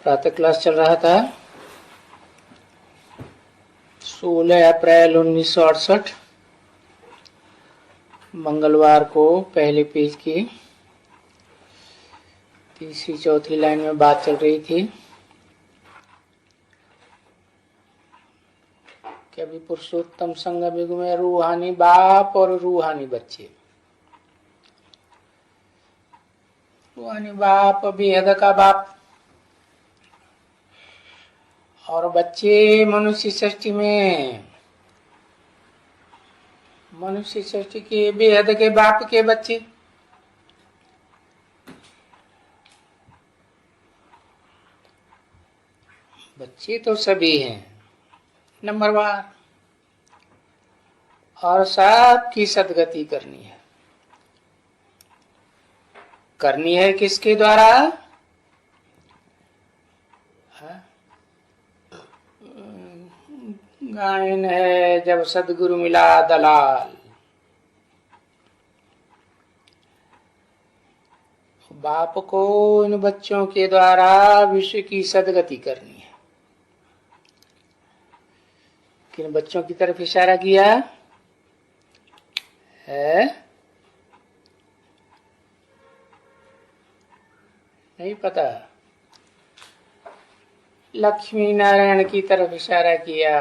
प्रातः क्लास चल रहा था 16 अप्रैल 1968 मंगलवार को पहले पेज की तीसरी चौथी लाइन में बात चल रही थी कि अभी पुरुषोत्तम संगम युग में रूहानी बाप और रूहानी बच्चे। रूहानी बाप बेहद का बाप और बच्चे मनुष्य सृष्टि में मनुष्य सृष्टि के बेहद के बाप के बच्चे। बच्चे तो सभी हैं नंबरवार और सबकी सदगति करनी है किसके द्वारा? गायन है जब सदगुरु मिला दलाल। बाप को इन बच्चों के द्वारा विश्व की सदगति करनी है। किन बच्चों की तरफ इशारा किया है? नहीं पता। लक्ष्मी नारायण की तरफ इशारा किया।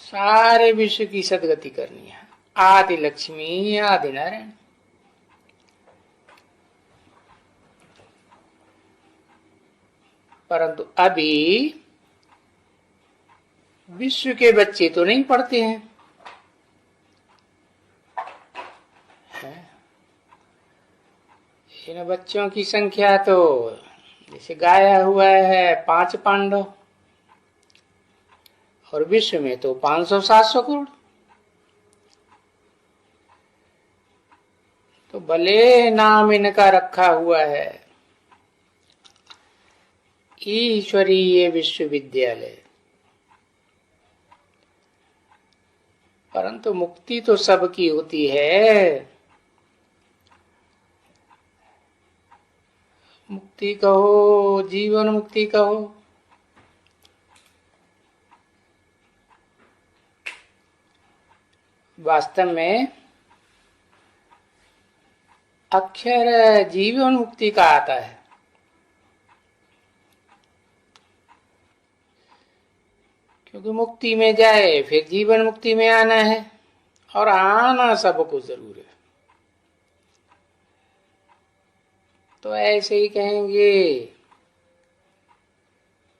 सारे विश्व की सदगति करनी है। आदि लक्ष्मी आदि नारायण। परंतु अभी विश्व के बच्चे तो नहीं पढ़ते हैं। इन बच्चों की संख्या तो जैसे गाया हुआ है 5 पांडव और विश्व में तो 500-700 करोड़। तो भले नाम इनका रखा हुआ है ईश्वरीय विश्वविद्यालय, परंतु मुक्ति तो सबकी होती है। मुक्ति कहो जीवन मुक्ति कहो, वास्तव में अक्षर जीवन मुक्ति का आता है। क्योंकि मुक्ति में जाए फिर जीवन मुक्ति में आना है और आना सबको जरूर है। तो ऐसे ही कहेंगे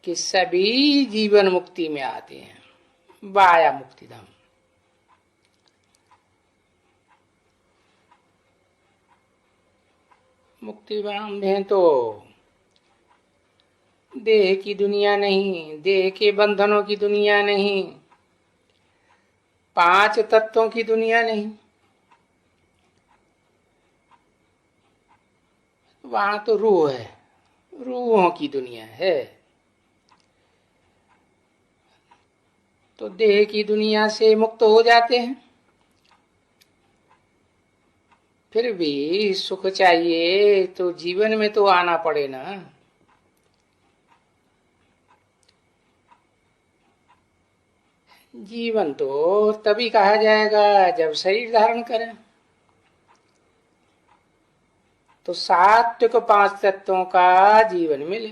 कि सभी जीवन मुक्ति में आते हैं, वाया मुक्ति धाम। मुक्ति धाम में तो देह की दुनिया नहीं, देह के बंधनों की दुनिया नहीं, 5 तत्वों की दुनिया नहीं। वहां तो रूह है, रूहों की दुनिया है। तो देह की दुनिया से मुक्त हो जाते हैं। फिर भी सुख चाहिए तो जीवन में तो आना पड़े ना। जीवन तो तभी कहा जाएगा जब शरीर धारण करें। तो सात्विक 5 तत्वों का जीवन मिले।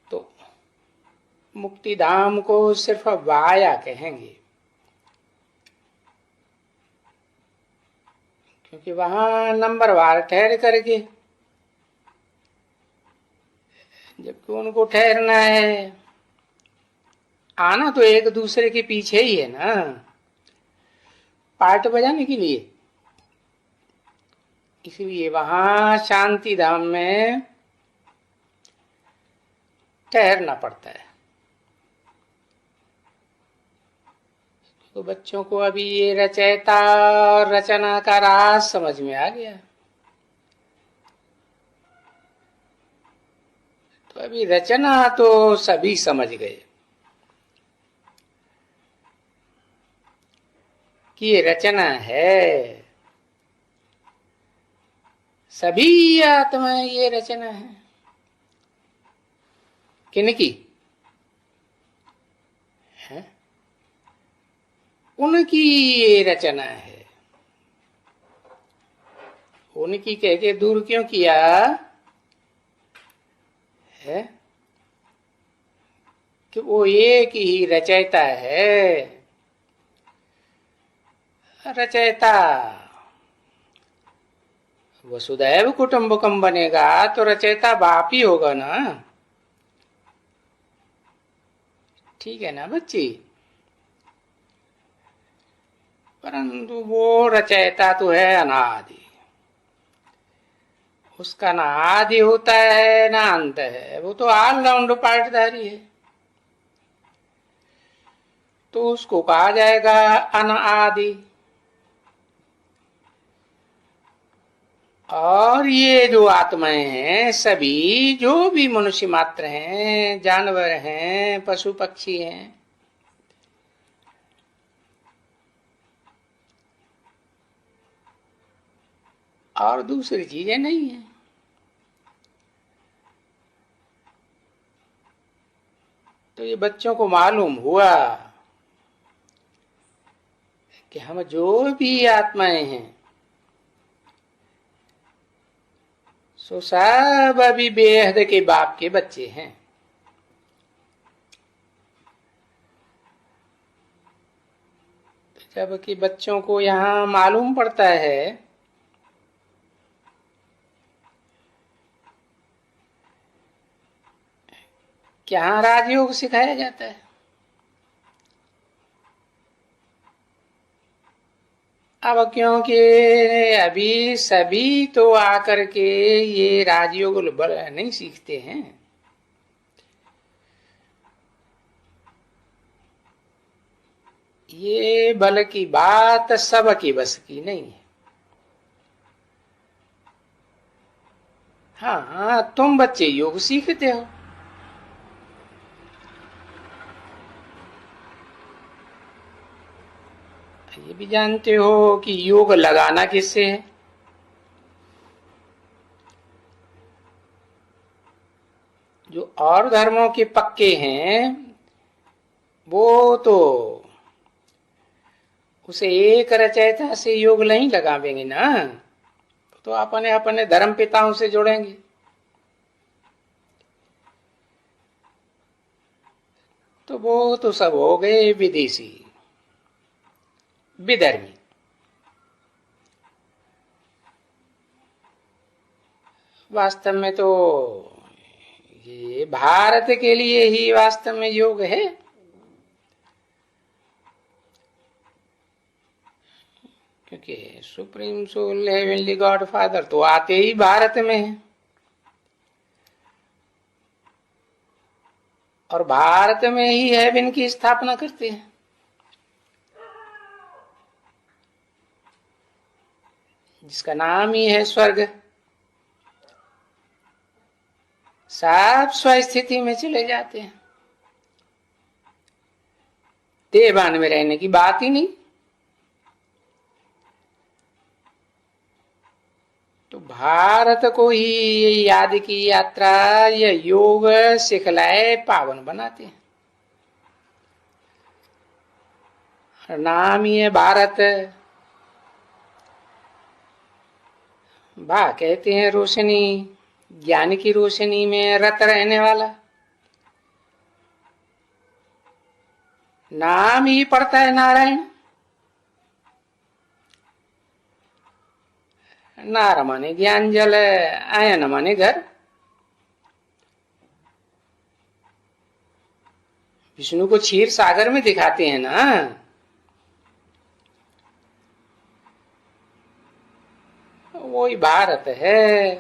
तो मुक्ति धाम को सिर्फ वाया कहेंगे, क्योंकि वहां नंबरवार ठहर करके, जबकि उनको ठहरना है, आना तो एक दूसरे के पीछे ही है ना, पार्ट बजाने के लिए। इसलिए वहां शांति धाम में ठहरना पड़ता है। तो बच्चों को अभी ये रचयिता और रचना का राज समझ में आ गया। तो अभी रचना तो सभी समझ गए की रचना है। सभी आत्माएं ये रचना है। किनकी है? उनकी ये रचना है। उनकी कह के दूर क्यों किया है? कि वो एक ही रचयिता है। रचयिता वसुदैव कुटुंबकम बनेगा तो रचयिता बाप ही होगा ना। ठीक है ना बच्ची? परंतु वो रचयिता तो है अनादि। उसका ना आदि होता है ना अंत है। वो तो ऑलराउंड पार्टधारी है। तो उसको कहा जाएगा अनादि। और ये जो आत्माएं हैं सभी, जो भी मनुष्य मात्र हैं, जानवर हैं, पशु पक्षी हैं, और दूसरी चीजें नहीं है। तो ये बच्चों को मालूम हुआ कि हम जो भी आत्माएं हैं सो सब अभी बेहद के बाप के बच्चे हैं। तो जबकि बच्चों को यहाँ मालूम पड़ता है कि यहाँ राजयोग सिखाया जाता है। अब क्योंकि अभी सभी तो आकर के ये राजयोग नहीं सीखते हैं। ये बल की बात सबकी बस की नहीं है। हाँ, तुम बच्चे योग सीखते हो। ये भी जानते हो कि योग लगाना किससे है? जो और धर्मों के पक्के हैं वो तो उसे एक रचयिता से योग नहीं लगावेंगे ना। तो अपने अपने धर्म पिताओं से जोड़ेंगे। तो वो तो सब हो गए विदेशी, विधर्मी। वास्तव में तो ये भारत के लिए ही वास्तव में योग है। क्योंकि supreme soul heavenly God father तो आते ही भारत में है। और भारत में ही हेवन की स्थापना करते हैं। जिसका नाम ही है स्वर्ग। सब स्वस्थिति में चले जाते हैं। देवान में रहने की बात ही नहीं। तो भारत को ही याद की यात्रा या योग सिखलाए पावन बनाते हैं। नाम ही है भारत। भा कहते हैं रोशनी, ज्ञान की रोशनी में रत रहने वाला। नाम ही पड़ता है नारायण। नार माने ज्ञान जल, आयन माने घर। विष्णु को क्षीर सागर में दिखाते हैं ना। वही भारत है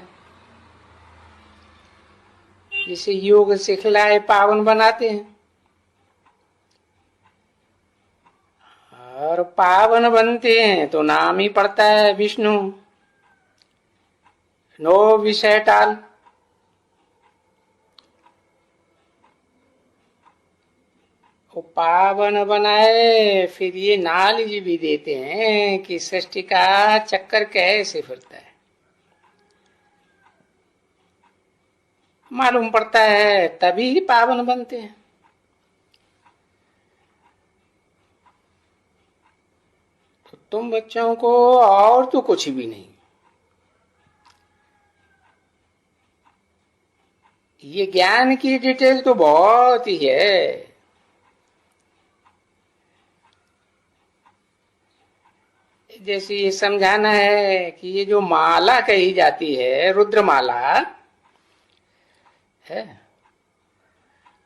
जिसे योग सिखलाए पावन बनाते हैं। और पावन बनते हैं तो नाम ही पड़ता है विष्णु। नो विषय टाल। वो पावन बनाए, फिर ये नॉलेज भी देते हैं कि सृष्टि का चक्कर कैसे फिरता है, मालूम पड़ता है, तभी पावन बनते हैं। तो तुम बच्चों को और तो कुछ भी नहीं, ये ज्ञान की डिटेल तो बहुत ही है। जैसे ये समझाना है कि ये जो माला कही जाती है, रुद्र माला है,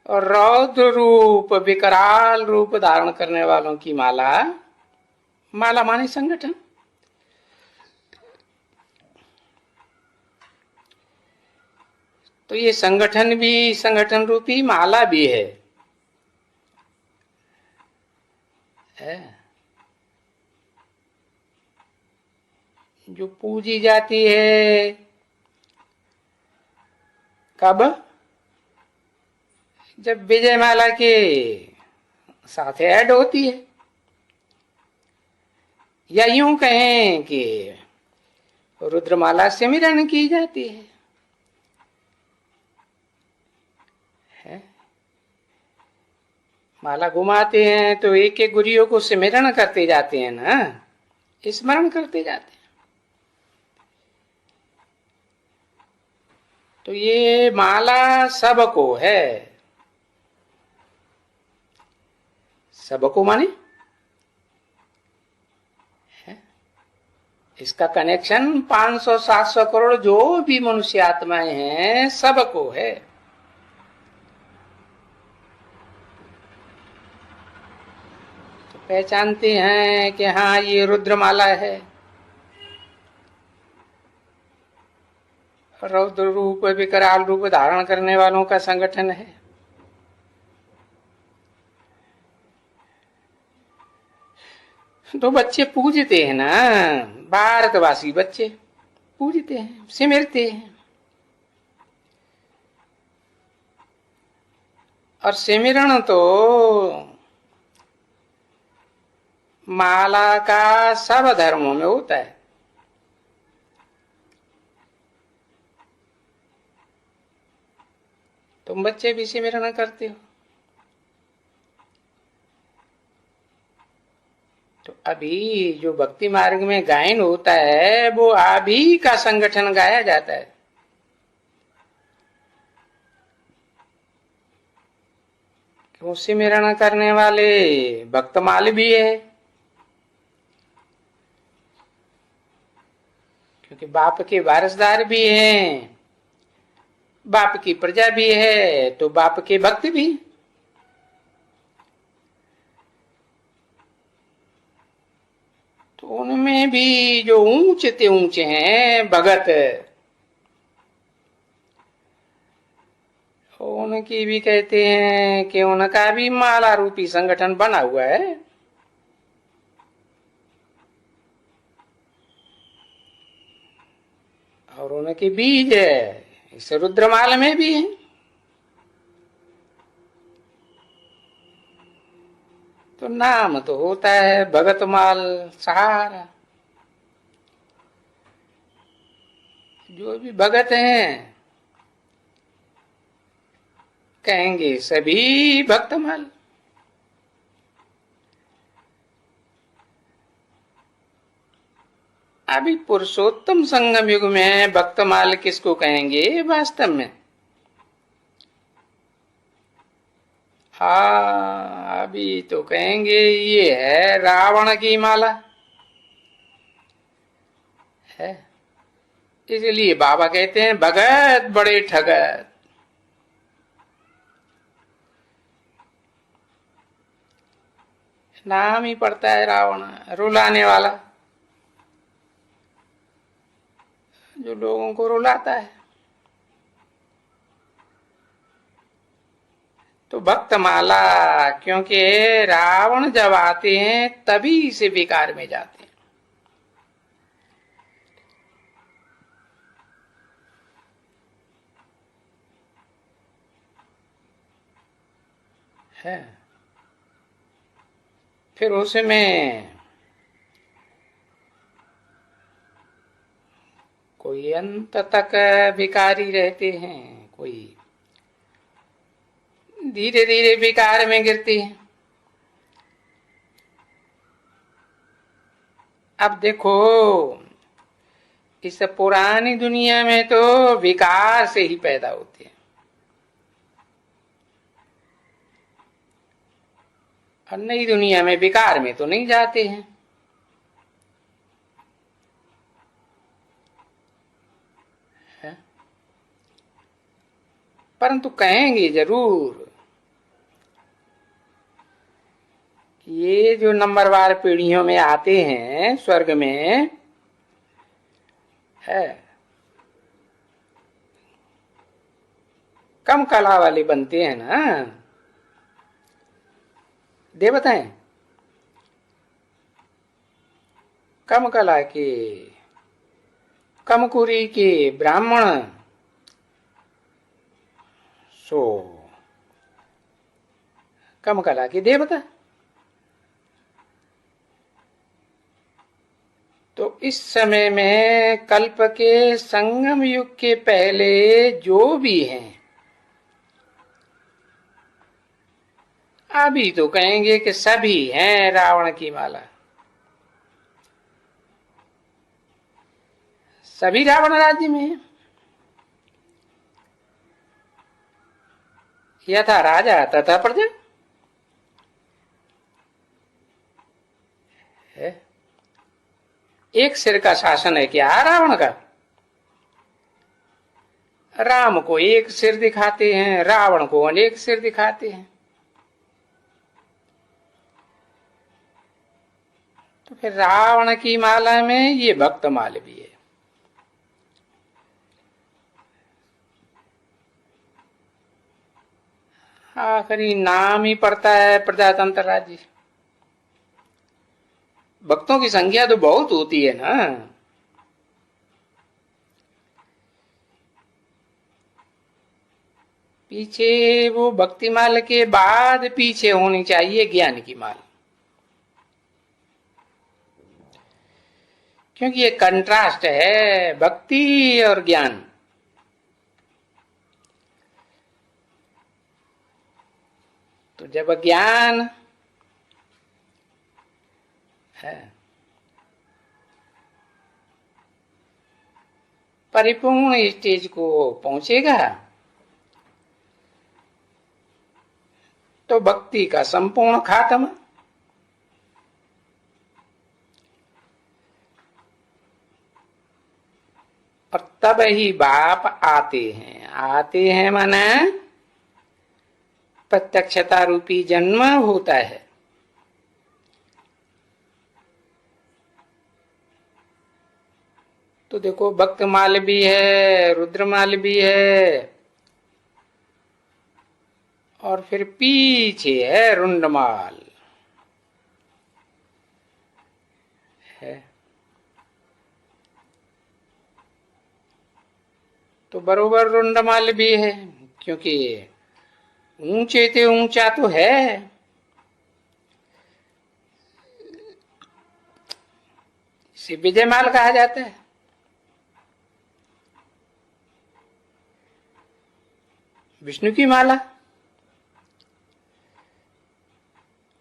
और रौद्र रूप विकराल रूप धारण करने वालों की माला, माला माने संगठन। तो ये संगठन भी, संगठन रूपी माला भी है जो पूजी जाती है। कब? जब विजय माला के साथ ऐड होती है, या यूं कहें कि रुद्रमाला सिमरन की जाती है। माला घुमाते हैं तो एक एक गुरियों को सिमरन करते जाते हैं ना, स्मरण करते जाते हैं। तो ये माला सबको है, सबको माने है? इसका कनेक्शन 500-700 करोड़ जो भी मनुष्य आत्माएं हैं, सबको है। तो पहचानते हैं कि हाँ ये रुद्रमाला है, रौद्र रूप विकराल रूप धारण करने वालों का संगठन है। तो बच्चे पूजते हैं ना, भारतवासी बच्चे पूजते हैं, सिमरते हैं। और सिमरण तो माला का सब धर्मों में होता है। तुम बच्चे भी सिमरण करते हो। तो अभी जो भक्ति मार्ग में गायन होता है, वो अभी का संगठन गाया जाता है। क्यों? सिमरण करने वाले भक्तमाल भी है, क्योंकि बाप के वारसदार भी हैं, बाप की प्रजा भी है, तो बाप के भक्त भी। तो उनमें भी जो ऊंचे ते ऊंचे हैं भगत, उनकी भी कहते हैं कि उनका भी माला रूपी संगठन बना हुआ है। और उनके बीज है, इस रुद्रमाल में भी है। तो नाम तो होता है भगतमाल सहारा। जो भी भगत हैं कहेंगे सभी भक्तमाल। अभी पुरुषोत्तम संगम युग में भक्तमाल किसको कहेंगे वास्तव में? हाँ, अभी तो कहेंगे ये है रावण की माला है। इसलिए बाबा कहते हैं भगत बड़े ठगत। नाम ही पड़ता है रावण, रुलाने वाला, जो लोगों को रुलाता है। तो भक्तमाला, क्योंकि रावण जब आते हैं तभी से विकार में जाते हैं। है फिर उसमें कोई अंत तक विकारी रहते हैं, कोई धीरे धीरे विकार में गिरती है। अब देखो, इस पुरानी दुनिया में तो विकार से ही पैदा होते हैं, और नई दुनिया में विकार में तो नहीं जाते हैं। परंतु कहेंगे जरूर, ये जो नंबरवार पीढ़ियों में आते हैं स्वर्ग में है, कम कला वाले बनते हैं ना देवताएं, कम कला के, कम कुरी के ब्राह्मण, सो कम कला के देवता। तो इस समय में कल्प के संगम युग के पहले जो भी हैं, अभी तो कहेंगे कि सभी हैं रावण की माला, सभी रावण राज्य में हैं। यथा राजा तथा प्रजा है। एक सिर का शासन है क्या रावण का? राम को एक सिर दिखाते हैं, रावण को अनेक सिर दिखाते हैं। तो फिर रावण की माला में ये भक्त माल भी है। आखिरी नाम ही पड़ता है प्रजातंत्र राज्य। भक्तों की संख्या तो बहुत होती है ना। पीछे वो भक्ति माल के बाद पीछे होनी चाहिए ज्ञान की माल, क्योंकि ये कंट्रास्ट है भक्ति और ज्ञान। तो जब ज्ञान है परिपूर्ण स्टेज को पहुंचेगा, तो भक्ति का संपूर्ण खात्मा। और तब ही बाप आते हैं माने प्रत्यक्षता रूपी जन्म होता है। तो देखो भक्तमाल भी है, रुद्रमाल भी है, और फिर पीछे है रुंडमाल है। तो बरोबर रुंडमाल भी है, क्योंकि ऊंचे ते ऊंचा तो है। इसे विजयमाल कहा जाता है। विष्णु की माला।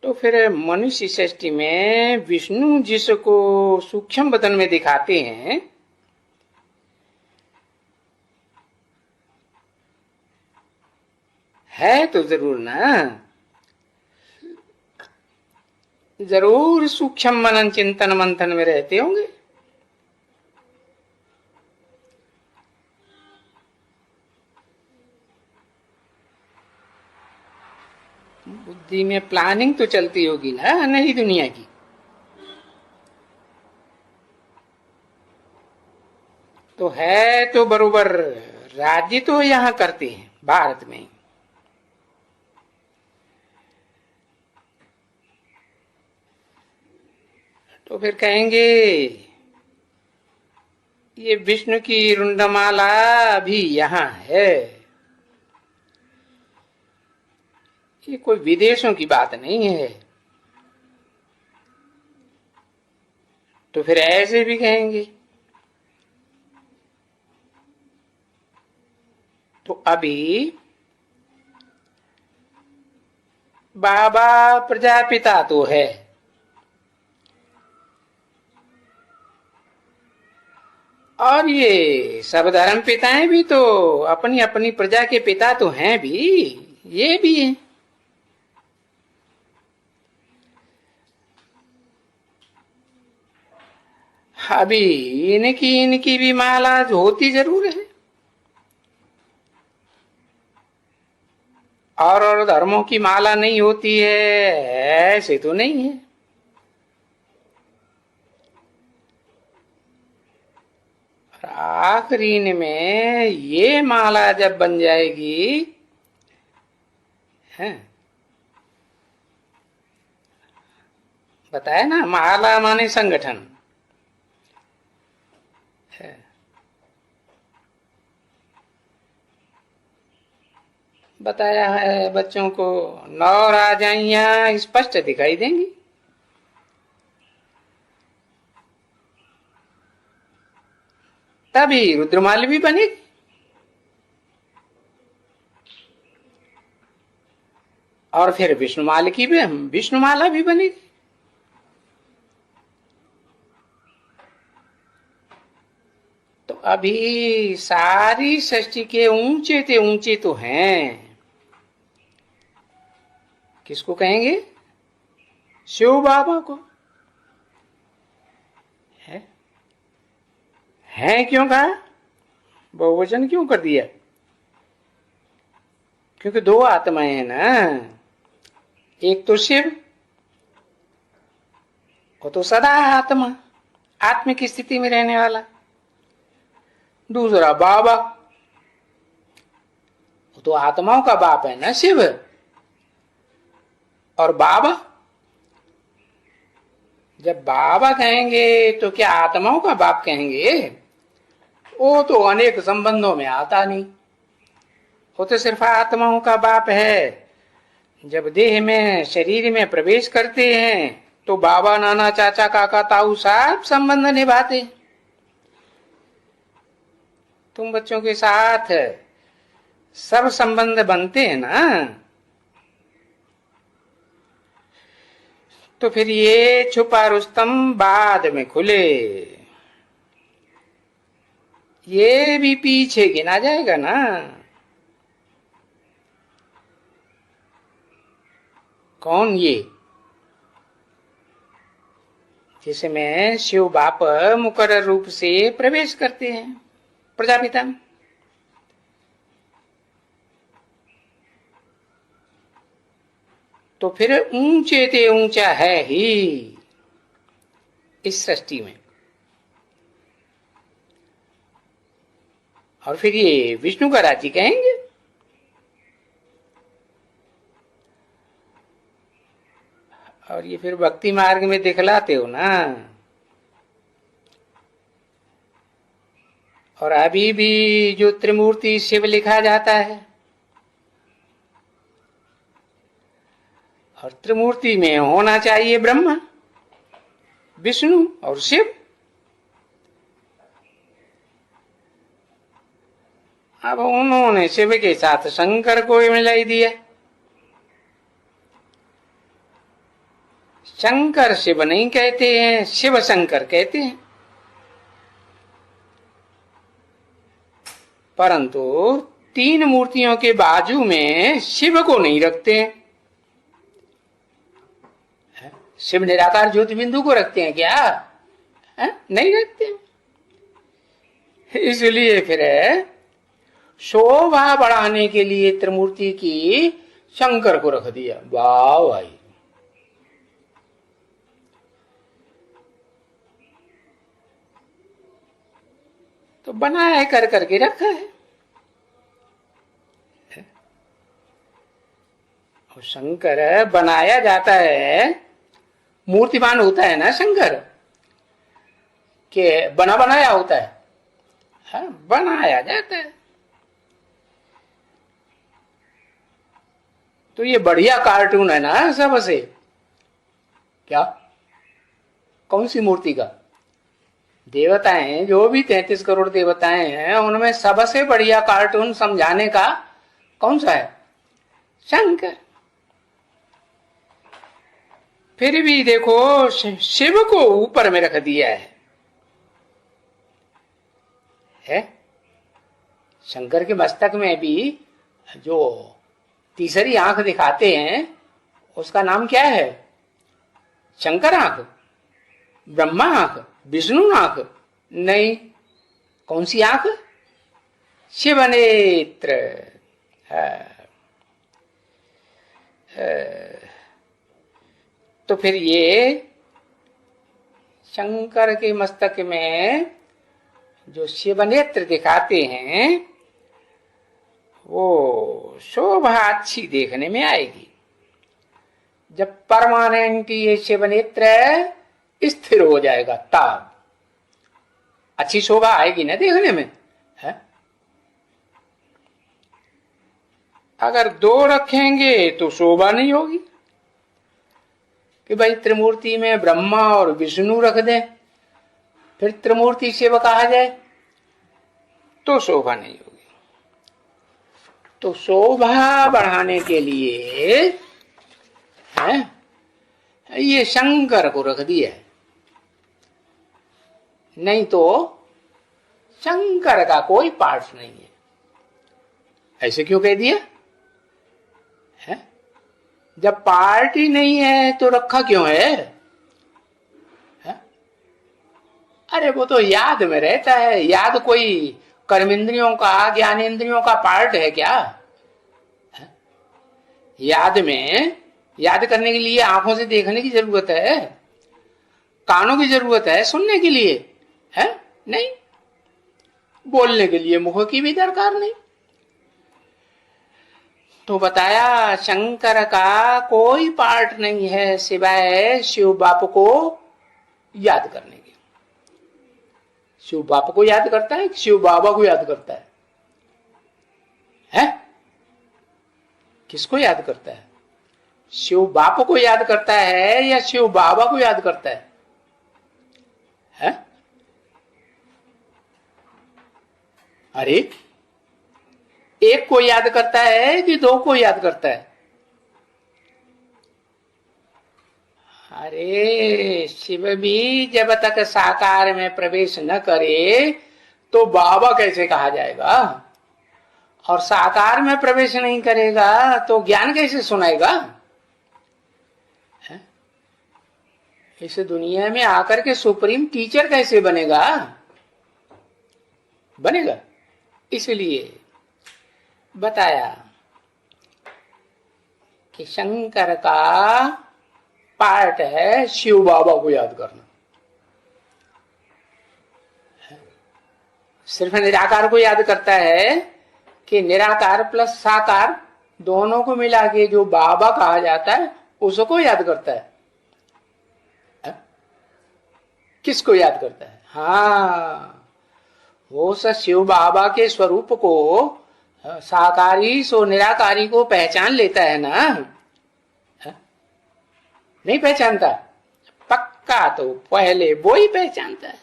तो फिर मनुष्य सृष्टि में विष्णु जिसको सूक्ष्म बदन में दिखाते हैं, है तो जरूर ना, जरूर सूक्ष्म मनन चिंतन मंथन में रहते होंगे। बुद्धि में प्लानिंग तो चलती होगी ना नई दुनिया की। तो है तो बरोबर राज्य तो यहां करते हैं भारत में। तो फिर कहेंगे ये विष्णु की रुंडमाला भी यहां है। ये कोई विदेशों की बात नहीं है। तो फिर ऐसे भी कहेंगे। तो अभी बाबा प्रजापिता तो है, और ये सब धर्म पिताएं भी तो अपनी अपनी प्रजा के पिता तो हैं भी, ये भी हैं। अभी इनकी भी माला होती जरूर है, और धर्मों की माला नहीं होती है, ऐसे तो नहीं है। आखिरी में ये माला जब बन जाएगी है, बताया ना, माला माने संगठन है। बताया है बच्चों को, 9 राजाइयां स्पष्ट दिखाई देंगी। तभी रुद्रमाला भी बनेगी, और फिर विष्णुमाला भी बनेगी। तो अभी सारी सृष्टि के ऊंचे तो हैं। किसको कहेंगे? शिव बाबा को। है क्यों कहा, बहुवचन क्यों कर दिया? क्योंकि 2 आत्माएं हैं ना, एक तो शिव, वो तो सदा आत्मा, आत्मिक स्थिति में रहने वाला। दूसरा बाबा, वो तो आत्माओं का बाप है ना शिव। और बाबा, जब बाबा कहेंगे तो क्या आत्माओं का बाप कहेंगे? वो तो अनेक संबंधों में आता नहीं, वो तो सिर्फ आत्माओं का बाप है। जब देह में, शरीर में प्रवेश करते हैं तो बाबा, नाना, चाचा, काका, ताऊ सब संबंध निभाते। तुम बच्चों के साथ सब संबंध बनते हैं ना, तो फिर ये छुपा रुस्तम बाद में खुले, ये भी पीछे गिना जाएगा ना। कौन ये? जिसमें शिव बाप मुकर्रर रूप से प्रवेश करते हैं प्रजापिता में। तो फिर ऊंचे ते ऊंचा है ही इस सृष्टि में। और फिर ये विष्णु का राज्य कहेंगे। और ये फिर भक्ति मार्ग में दिखलाते हो ना। और अभी भी जो त्रिमूर्ति शिव लिखा जाता है, और त्रिमूर्ति में होना चाहिए ब्रह्मा, विष्णु और शिव। अब उन्होंने शिव के साथ शंकर को मिलाई दिया। शंकर शिव नहीं कहते हैं, शिव शंकर कहते हैं। परंतु 3 मूर्तियों के बाजू में शिव को नहीं रखते हैं। शिव निराकार ज्योति बिंदु को रखते हैं क्या? नहीं रखते। इसलिए फिर शोभा बढ़ाने के लिए त्रिमूर्ति की शंकर को रख दिया। वाह भाई, तो बनाया कर करके रखा है। और शंकर बनाया जाता है, मूर्तिमान होता है ना शंकर, के बना बनाया होता है। बनाया जाता है। तो ये बढ़िया कार्टून है ना सबसे। क्या? कौन सी मूर्ति का? देवताएं, जो भी 33 करोड़ देवताएं हैं, उनमें सबसे बढ़िया कार्टून समझाने का कौन सा है? शंकर। फिर भी देखो शिव को ऊपर में रख दिया है? शंकर के मस्तक में भी जो तीसरी आंख दिखाते हैं उसका नाम क्या है? शंकर आंख, ब्रह्मा आंख, विष्णु आंख? नहीं, कौन सी आंख? शिव नेत्र। तो फिर ये शंकर के मस्तक में जो शिव नेत्र दिखाते हैं वो शोभा अच्छी देखने में आएगी जब परमानेंट ये शिव नेत्र स्थिर हो जाएगा, तब अच्छी शोभा आएगी ना देखने में, है? अगर दो रखेंगे तो शोभा नहीं होगी कि भाई त्रिमूर्ति में ब्रह्मा और विष्णु रख दें, फिर त्रिमूर्ति शिव कहा जाए तो शोभा नहीं होगी। तो शोभा बढ़ाने के लिए है ये शंकर को रख दिया है, नहीं तो शंकर का कोई पार्ट नहीं है। ऐसे क्यों कह दिया है? जब पार्ट ही नहीं है तो रखा क्यों है? अरे वो तो याद में रहता है। याद कोई कर्मेंद्रियों का, ज्ञानेंद्रियों का पार्ट है क्या? याद में, याद करने के लिए आंखों से देखने की जरूरत है, कानों की जरूरत है सुनने के लिए, है? नहीं, बोलने के लिए मुख की भी दरकार नहीं। तो बताया शंकर का कोई पार्ट नहीं है सिवाय शिव बाप को याद करने के। शिव बाप को याद करता है कि शिव बाबा को याद करता है? किसको याद करता है? शिव बाप को याद करता है या शिव बाबा को याद करता है? अरे एक को याद करता है कि दो को याद करता है? अरे शिव भी जब तक साकार में प्रवेश न करे तो बाबा कैसे कहा जाएगा, और साकार में प्रवेश नहीं करेगा तो ज्ञान कैसे सुनाएगा? इस दुनिया में आकर के सुप्रीम टीचर कैसे बनेगा? बनेगा। इसलिए बताया कि शंकर का पार्ट है शिव बाबा को याद करना। सिर्फ निराकार को याद करता है कि निराकार प्लस साकार दोनों को मिला के जो बाबा कहा जाता है उसको याद करता है। किसको याद करता है? हाँ, वो शिव बाबा के स्वरूप को, साकारी सो निराकारी को पहचान लेता है ना? नहीं पहचानता? पक्का तो पहले वो ही पहचानता है।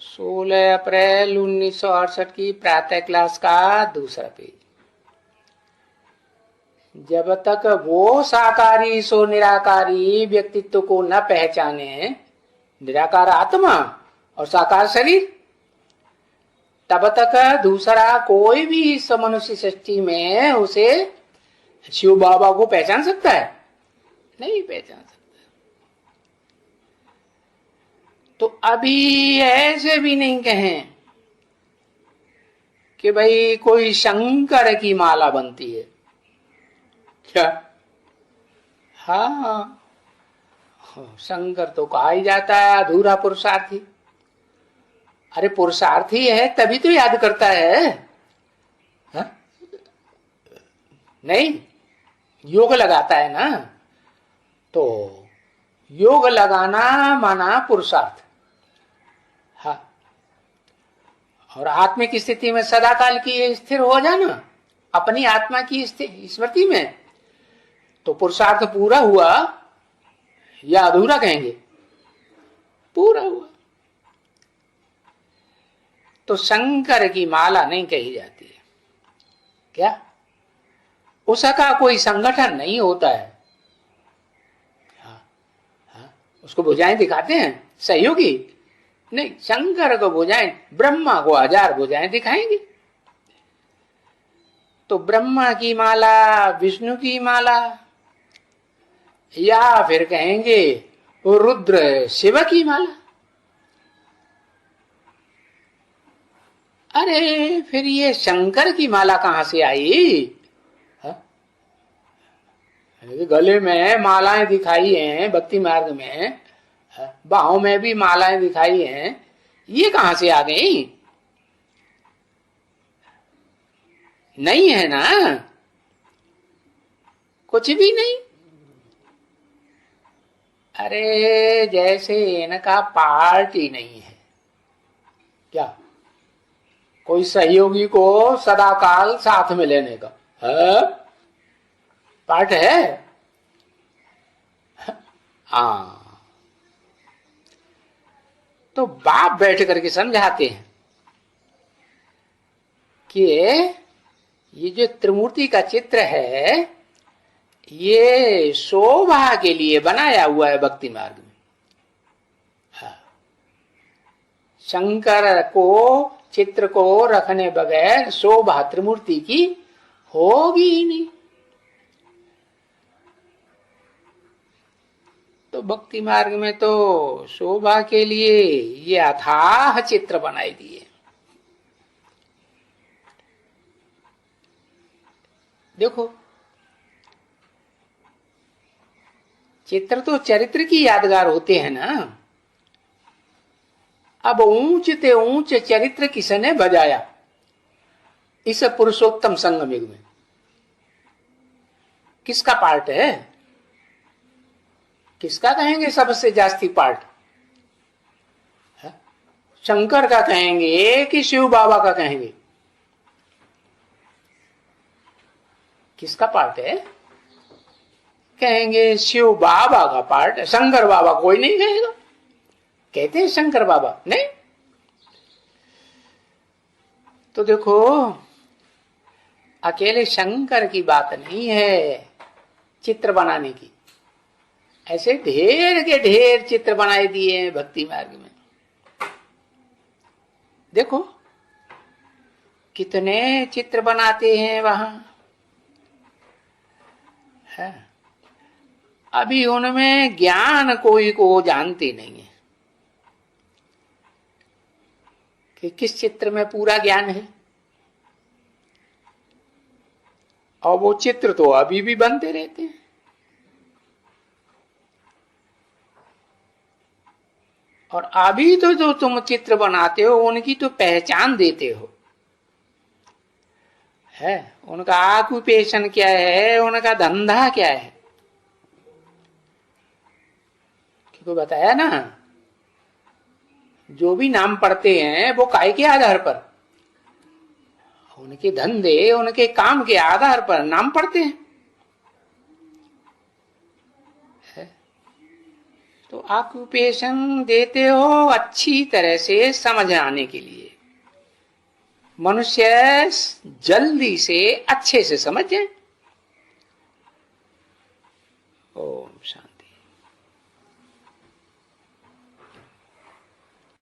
16 अप्रैल 1968 की प्रातः क्लास का दूसरा पेज। जब तक वो साकारी सो निराकारी व्यक्तित्व को न पहचाने, निराकार आत्मा और साकार शरीर, तब तक दूसरा कोई भी इस मनुष्य सृष्टि में उसे शिव बाबा को पहचान सकता है? नहीं पहचान सकता। तो अभी ऐसे भी नहीं कहें कि भाई कोई शंकर की माला बनती है क्या? हाँ, शंकर तो कहा ही जाता है अधूरा पुरुषार्थी। अरे पुरुषार्थी है तभी तो याद करता है, हा? नहीं, योग लगाता है ना, तो योग लगाना माना पुरुषार्थ। हाँ, और आत्मिक स्थिति में सदाकाल की स्थिर हो जाना, अपनी आत्मा की स्मृति में, तो पुरुषार्थ पूरा हुआ, या अधूरा कहेंगे? पूरा हुआ। तो शंकर की माला नहीं कही जाती है क्या? उसका कोई संगठन नहीं होता है। हाँ, हाँ, उसको भुजाएं दिखाते हैं सहयोगी? नहीं, शंकर को भुजाएं, ब्रह्मा को 1000 भुजाएं दिखाएंगे। तो ब्रह्मा की माला, विष्णु की माला, या फिर कहेंगे वो रुद्र शिव की माला। अरे फिर ये शंकर की माला कहां से आई? हाँ? गले में मालाएं दिखाई हैं भक्ति मार्ग में, बाहों में भी मालाएं दिखाई हैं, ये कहां से आ गई? नहीं है ना, कुछ भी नहीं। अरे जैसे इनका पार्ट ही नहीं है क्या? कोई सहयोगी को सदाकाल साथ में लेने का है? पार्ट है? हाँ। तो बाप बैठ करके समझाते हैं कि ये जो त्रिमूर्ति का चित्र है, ये शोभा के लिए बनाया हुआ है भक्ति मार्ग में। हाँ। शंकर को चित्र को रखने बगैर शोभा त्रिमूर्ति की होगी ही नहीं। तो भक्ति मार्ग में तो शोभा के लिए ये अथाह चित्र बनाई दिए। देखो, चित्र तो चरित्र की यादगार होते हैं ना। अब ऊंच ते ऊंच चरित्र किसने बजाया इस पुरुषोत्तम संगम युग में? किसका पार्ट है? किसका कहेंगे सबसे जास्ती पार्ट? शंकर का कहेंगे कि शिव बाबा का कहेंगे? किसका पार्ट है? कहेंगे शिव बाबा का पार्ट है। शंकर बाबा कोई नहीं कहेगा। कहते हैं शंकर बाबा नहीं। तो देखो, अकेले शंकर की बात नहीं है चित्र बनाने की। ऐसे ढेर के ढेर चित्र बनाए दिए हैं भक्ति मार्ग में। देखो कितने चित्र बनाते हैं वहां है। अभी उनमें ज्ञान कोई को जानते नहीं है कि किस चित्र में पूरा ज्ञान है। और वो चित्र तो अभी भी बनते रहते हैं। और अभी तो जो तुम चित्र बनाते हो उनकी तो पहचान देते हो है। उनका ऑक्यूपेशन क्या है, उनका धंधा क्या है, क्योंकि बताया ना, जो भी नाम पढ़ते हैं वो काय के आधार पर? उनके धंधे, उनके काम के आधार पर नाम पढ़ते हैं। तो ऑक्यूपेशन देते हो अच्छी तरह से समझ आने के लिए, मनुष्य जल्दी से अच्छे से समझ जाए। ओम शांति।